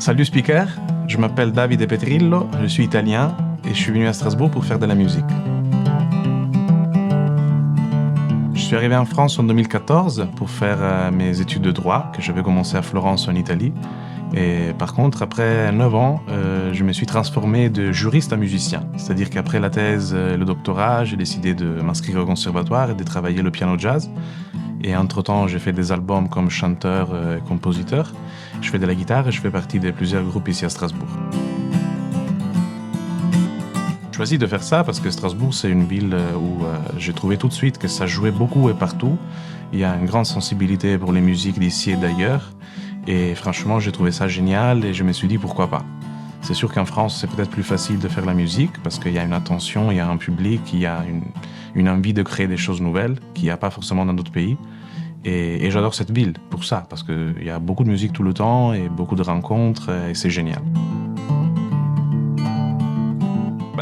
Salut speaker, je m'appelle Davide Petrillo, je suis italien et je suis venu à Strasbourg pour faire de la musique. Je suis arrivé en France en 2014 pour faire mes études de droit que j'avais commencé à Florence en Italie. Et par contre, après 9 ans, je me suis transformé de juriste à musicien. C'est-à-dire qu'après la thèse et le doctorat, j'ai décidé de m'inscrire au conservatoire et de travailler le piano jazz. Et entre-temps, j'ai fait des albums comme chanteur et compositeur. Je fais de la guitare et je fais partie de plusieurs groupes ici à Strasbourg. J'ai choisi de faire ça parce que Strasbourg, c'est une ville où j'ai trouvé tout de suite que ça jouait beaucoup et partout. Il y a une grande sensibilité pour les musiques d'ici et d'ailleurs. Et franchement, j'ai trouvé ça génial et je me suis dit pourquoi pas. C'est sûr qu'en France, c'est peut-être plus facile de faire la musique parce qu'il y a une attention, il y a un public, il y a une envie de créer des choses nouvelles qu'il n'y a pas forcément dans d'autres pays. Et j'adore cette ville pour ça, parce qu'il y a beaucoup de musique tout le temps et beaucoup de rencontres et c'est génial.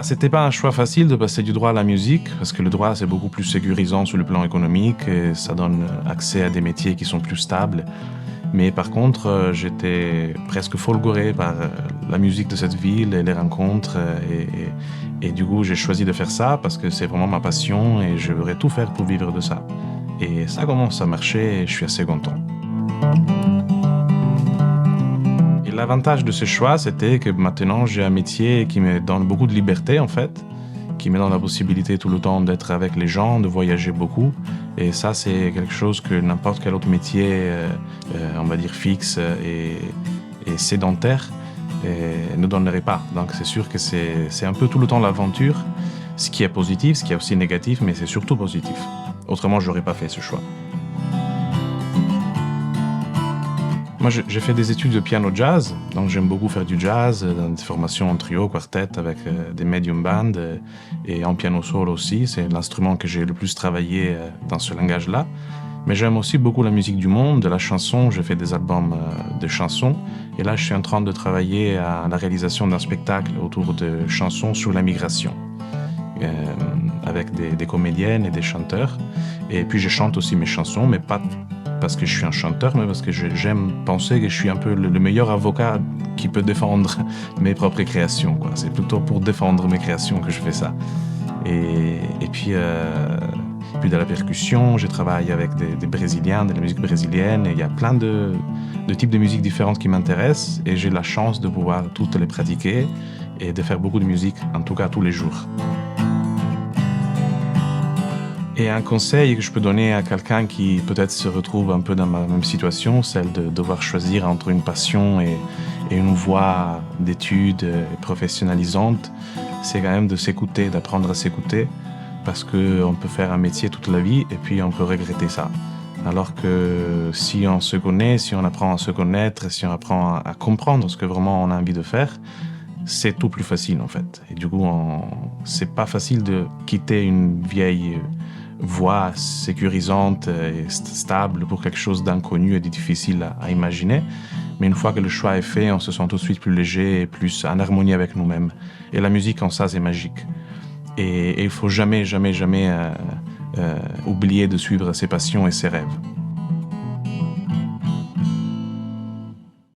C'était pas un choix facile de passer du droit à la musique, parce que le droit c'est beaucoup plus sécurisant sur le plan économique et ça donne accès à des métiers qui sont plus stables. Mais par contre, j'étais presque folgoré par la musique de cette ville et les rencontres. Et du coup, j'ai choisi de faire ça parce que c'est vraiment ma passion et je voudrais tout faire pour vivre de ça. Et ça commence à marcher et je suis assez content. Et l'avantage de ce choix, c'était que maintenant, j'ai un métier qui me donne beaucoup de liberté, en fait, qui me donne la possibilité tout le temps d'être avec les gens, de voyager beaucoup. Et ça, c'est quelque chose que n'importe quel autre métier, on va dire fixe et sédentaire, ne donnerait pas. Donc c'est sûr que c'est un peu tout le temps l'aventure, ce qui est positif, ce qui est aussi négatif, mais c'est surtout positif. Autrement, je n'aurais pas fait ce choix. Moi, j'ai fait des études de piano jazz, donc j'aime beaucoup faire du jazz, dans des formations en trio, quartet, avec des medium bands, et en piano solo aussi. C'est l'instrument que j'ai le plus travaillé dans ce langage-là. Mais j'aime aussi beaucoup la musique du monde, de la chanson. J'ai fait des albums de chansons. Et là, je suis en train de travailler à la réalisation d'un spectacle autour de chansons sur la migration, avec des comédiennes et des chanteurs. Et puis, je chante aussi mes chansons, mais pas parce que je suis un chanteur, mais parce que j'aime penser que je suis un peu le meilleur avocat qui peut défendre mes propres créations, quoi. C'est plutôt pour défendre mes créations que je fais ça. Et puis de la percussion, je travaille avec des Brésiliens, de la musique brésilienne, et il y a plein de types de musique différentes qui m'intéressent, et j'ai la chance de pouvoir toutes les pratiquer et de faire beaucoup de musique, en tout cas tous les jours. Et un conseil que je peux donner à quelqu'un qui peut-être se retrouve un peu dans ma même situation, celle de devoir choisir entre une passion et une voie d'études professionnalisante, c'est quand même de s'écouter, d'apprendre à s'écouter, parce qu'on peut faire un métier toute la vie et puis on peut regretter ça. Alors que si on se connaît, si on apprend à se connaître, si on apprend à comprendre ce que vraiment on a envie de faire, c'est tout plus facile en fait. Et du coup, c'est pas facile de quitter une vieille voie sécurisante et stable pour quelque chose d'inconnu et de difficile à imaginer. Mais une fois que le choix est fait, on se sent tout de suite plus léger et plus en harmonie avec nous-mêmes. Et la musique en ça, c'est magique. Et il faut jamais oublier de suivre ses passions et ses rêves.